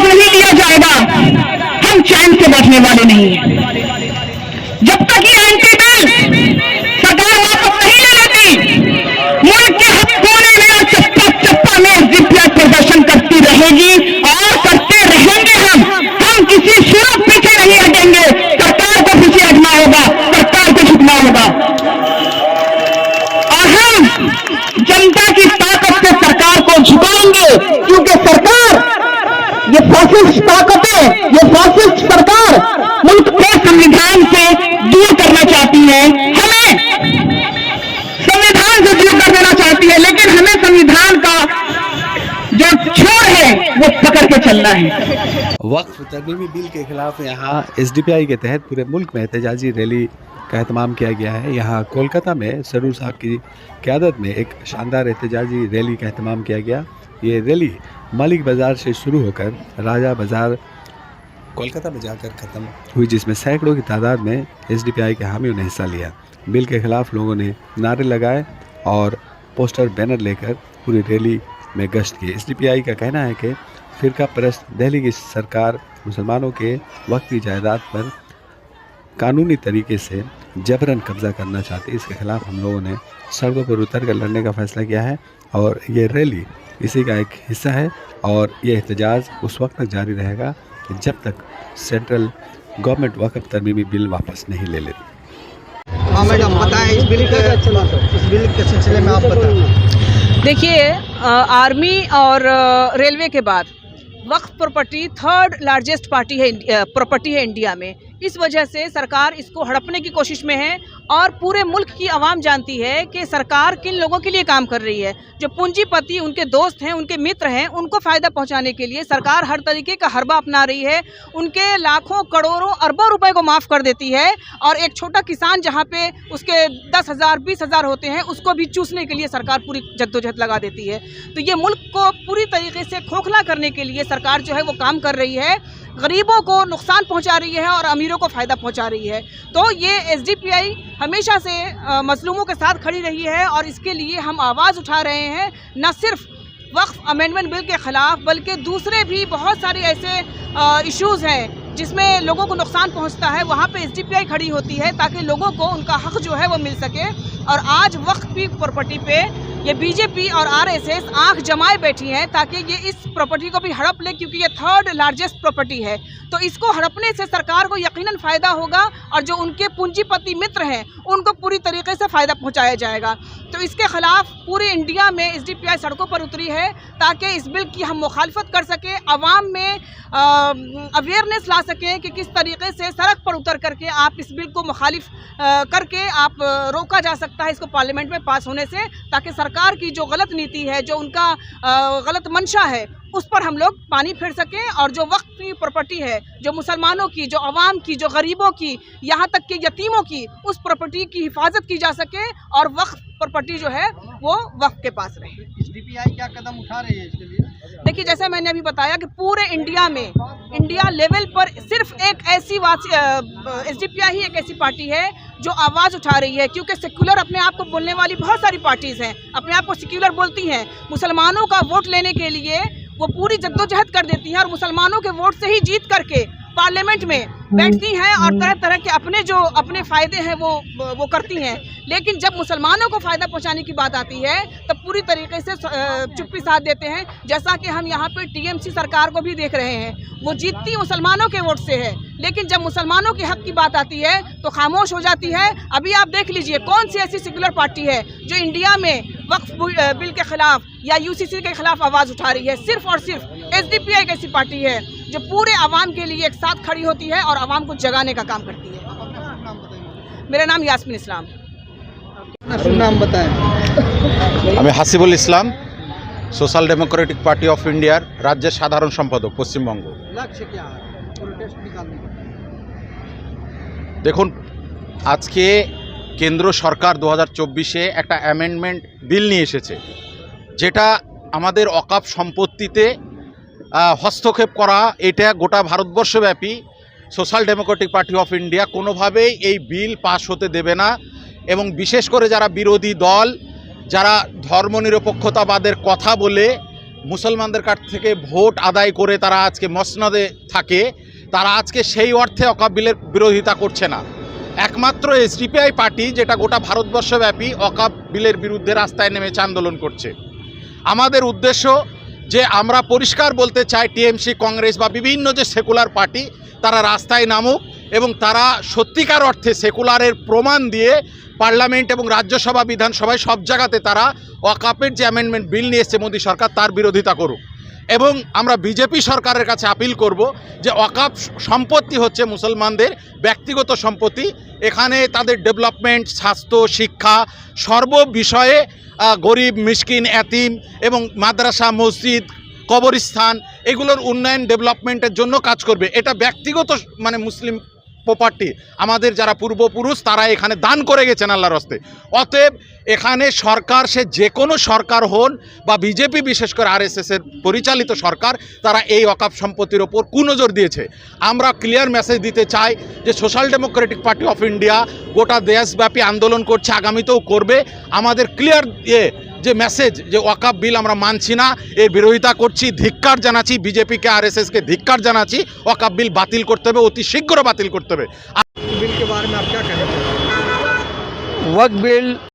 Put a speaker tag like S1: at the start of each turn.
S1: वापस नहीं लिया जाएगा, हम चैन से बैठने वाले नहीं हैं। जब तक ये एंटी बिल सरकार वापस नहीं ले लेती, मुल्क के हर कोने में और चप्पा चप्पा में एसडीपीआई प्रदर्शन करती रहेगी और करते रहेंगे। हम किसी सूरत पीछे नहीं हटेंगे। सरकार को पीछे हटना होगा, सरकार को झुकना होगा, और हम जनता की ताकत से सरकार को झुकाएंगे, क्योंकि सरकार, ये फैसिस्ट ताकतें, ये फैसिस्ट सरकार मुल्क के संविधान से दूर करना चाहती है, हमें संविधान से दूर कर देना चाहती है, लेकिन हमें संविधान का जो छोर है वो पकड़ के चलना है।
S2: वक्फ तरमीमी बिल के खिलाफ यहाँ एसडीपीआई के तहत पूरे मुल्क में एहतजाजी रैली का एहतमाम किया गया है। यहाँ कोलकाता में सरूर साहब की क़यादत में एक शानदार एहतजाजी रैली का एहतमाम किया गया। ये रैली मलिक बाज़ार से शुरू होकर राजा बाज़ार कोलकाता में जाकर ख़त्म हुई, जिसमें सैकड़ों की तादाद में एसडीपीआई के हामियों ने हिस्सा लिया। बिल के ख़िलाफ़ लोगों ने नारे लगाए और पोस्टर बैनर लेकर पूरी रैली में गश्त की। एसडीपीआई का कहना है कि फ़िरका परस्त दिल्ली की सरकार मुसलमानों के वक्ती जायदाद पर कानूनी तरीके से जबरन कब्ज़ा करना चाहती है। इसके ख़िलाफ़ हम लोगों ने सड़कों पर उतर कर लड़ने का फ़ैसला किया है और ये रैली इसी का एक हिस्सा है और ये एहतजाज उस वक्त तक जारी रहेगा जब तक सेंट्रल गवर्नमेंट वक्फ तरमीमी बिल वापस नहीं ले लेती।
S3: हाँ मैडम, बताएं इस बिल के सिलसिले में आप बताएं।
S4: देखिए, आर्मी और रेलवे के बाद वक्फ प्रॉपर्टी थर्ड लार्जेस्ट प्रॉपर्टी है इंडिया में। इस वजह से सरकार इसको हड़पने की कोशिश में है और पूरे मुल्क की आवाम जानती है कि सरकार किन लोगों के लिए काम कर रही है। जो पूंजीपति, उनके दोस्त हैं, उनके मित्र हैं, उनको फ़ायदा पहुंचाने के लिए सरकार हर तरीके का हरबा अपना रही है। उनके लाखों करोड़ों अरबों रुपए को माफ़ कर देती है और एक छोटा किसान जहां पे उसके 10,000 20,000 होते हैं, उसको भी चूसने के लिए सरकार पूरी जद्दोजहद लगा देती है। तो ये मुल्क को पूरी तरीके से खोखला करने के लिए सरकार जो है वो काम कर रही है, गरीबों को नुकसान पहुंचा रही है और अमीरों को फ़ायदा पहुंचा रही है। तो ये एसडीपीआई हमेशा से मजलूमों के साथ खड़ी रही है और इसके लिए हम आवाज़ उठा रहे हैं, न सिर्फ वक्फ अमेंडमेंट बिल के ख़िलाफ़ बल्कि दूसरे भी बहुत सारे ऐसे इश्यूज़ हैं जिसमें लोगों को नुकसान पहुंचता है, वहाँ पे एसडीपीआई खड़ी होती है ताकि लोगों को उनका हक़ जो है वो मिल सके। और आज वक्फ की प्रॉपर्टी पे ये बीजेपी और आरएसएस आंख जमाए बैठी हैं ताकि ये इस प्रॉपर्टी को भी हड़प ले, क्योंकि ये थर्ड लार्जेस्ट प्रॉपर्टी है। तो इसको हड़पने से सरकार को यकीनन फ़ायदा होगा और जो उनके पूंजीपति मित्र हैं उनको पूरी तरीके से फ़ायदा पहुंचाया जाएगा। तो इसके ख़िलाफ़ पूरे इंडिया में एसडीपीआई सड़कों पर उतरी है ताकि इस बिल की हम मुखालफत कर सकें, आवाम में अवेयरनेस ला सकें कि किस तरीके से सड़क पर उतर करके आप इस बिल को मुखालिफ करके आप रोका जा सकता है इसको पार्लियामेंट में पास होने से, ताकि सरकार की जो गलत नीति है, जो उनका गलत मंशा है, उस पर हम लोग पानी फेर सकें और जो वक्फ की प्रॉपर्टी है, जो मुसलमानों की, जो आवाम की, जो गरीबों की, यहाँ तक कि यतीमों की, उस प्रॉपर्टी की हिफाजत की जा सके और वक्फ प्रॉपर्टी जो है वो वक्फ के पास रहे।
S3: एसडीपीआई क्या कदम उठा रही है इसके लिए?
S4: देखिए, जैसे मैंने अभी बताया कि पूरे इंडिया में, इंडिया लेवल पर सिर्फ एक ऐसी एसडीपीआई ही एक ऐसी पार्टी है जो आवाज़ उठा रही है, क्योंकि सेक्युलर अपने आप को बोलने वाली बहुत सारी पार्टीज़ हैं, अपने आप को सेक्युलर बोलती हैं, मुसलमानों का वोट लेने के लिए वो पूरी जद्दोजहद कर देती हैं और मुसलमानों के वोट से ही जीत करके पार्लियामेंट में बैठती हैं और तरह तरह के अपने फ़ायदे हैं वो करती हैं। लेकिन जब मुसलमानों को फ़ायदा पहुंचाने की बात आती है तब पूरी तरीके से चुप्पी साध देते हैं, जैसा कि हम यहाँ पे टीएमसी सरकार को भी देख रहे हैं। वो जीतती मुसलमानों के वोट से है, लेकिन जब मुसलमानों के हक़ की बात आती है तो खामोश हो जाती है। अभी आप देख लीजिए कौन सी ऐसी सेक्युलर पार्टी है जो इंडिया में वक्फ बिल के ख़िलाफ़ या यूसीसी के ख़िलाफ़ आवाज़ उठा रही है। सिर्फ और सिर्फ एसडीपीआई एक ऐसी पार्टी है जो पूरे आवाम के लिए एक साथ खड़ी होती है और आवाम को जगाने का काम करती है। मेरा नाम यास्मीन इस्लाम।
S3: नाम बताएं।
S5: আমি হাসিবুল ইসলাম, সোশ্যাল ডেমোক্রেটিক পার্টি অফ ইন্ডিয়ার রাজ্যের সাধারণ সম্পাদক পশ্চিমবঙ্গ।
S3: लक्ष्य क्या है प्रोटेस्ट निकालने का?
S5: দেখুন, আজকে কেন্দ্র সরকার 2024-এ একটা অ্যামেন্ডমেন্ট বিল নিয়ে এসেছে, যেটা আমাদের অকাপ সম্পত্তিতে হস্তক্ষেপ করা। এটা গোটা ভারতবর্ষব্যাপী Social Democratic Party of India কোনোভাবেই এই বিল পাস হতে দেবে না। এবং বিশেষ করে যারা বিরোধী দল, যারা ধর্মনিরপেক্ষতাবাদের কথা বলে মুসলমানদের কাছ থেকে ভোট আদায় করে তারা আজকে মসনদে থাকে, তারা আজকে সেই অর্থে ওয়াকফ বিলের বিরোধিতা করছে না। একমাত্র এসডিপিআই পার্টি যেটা গোটা ভারতবর্ষব্যাপী ওয়াকফ বিলের বিরুদ্ধে রাস্তায় নেমেছে, আন্দোলন করছে। আমাদের উদ্দেশ্য যে আমরা পরিষ্কার বলতে চাই, টিএমসি, কংগ্রেস বা বিভিন্ন যে সেকুলার পার্টি তারা রাস্তায় নামুক এবং তারা সত্যিকার অর্থে সেকুলারের প্রমাণ দিয়ে পার্লামেন্ট এবং রাজ্যসভা, বিধানসভায় সব জায়গাতে তারা ওয়াকফের যে অ্যামেন্ডমেন্ট বিল নিয়ে এসছে মোদী সরকার, তার বিরোধিতা করুক। এবং আমরা বিজেপি সরকারের কাছে আপিল করব যে ওয়াকফ সম্পত্তি হচ্ছে মুসলমানদের ব্যক্তিগত সম্পত্তি, এখানে তাদের ডেভেলপমেন্ট, স্বাস্থ্য, শিক্ষা সর্ব বিষয়ে গরিব, মিসকিন, এতিম এবং মাদ্রাসা, মসজিদ, কবরস্থান এগুলোর উন্নয়ন, ডেভেলপমেন্টের জন্য কাজ করবে। এটা ব্যক্তিগত মানে মুসলিম প্রপার্টি, আমাদের যারা পূর্বপুরুষ তারা এখানে দান করে গেছেন আল্লাহর হস্তে। অতএব এখানে সরকার, সে যে কোনো সরকার হন বা বিজেপি, বিশেষ করে আরএসএসের পরিচালিত সরকার, তারা এই ওয়াকফ সম্পত্তির ওপর কুনজর দিয়েছে। আমরা ক্লিয়ার মেসেজ দিতে চাই যে social Democratic Party of India গোটা দেশব্যাপী আন্দোলন করছে, আগামীতেও করবে। আমাদের ক্লিয়ার যে মেসেজ যে ওয়াকফ বিল আমরা মানছি না, এর বিরোধিতা করছি, ধিক্কার জানাচ্ছি, বিজেপিকে, আরএসএসকে ধিক্কার জানাচ্ছি। ওয়াকফ বিল বাতিল করতে হবে, অতি শীঘ্র বাতিল করতে হবে।
S3: बिल के बारे में आप क्या कहेंगे?
S6: वक्फ बिल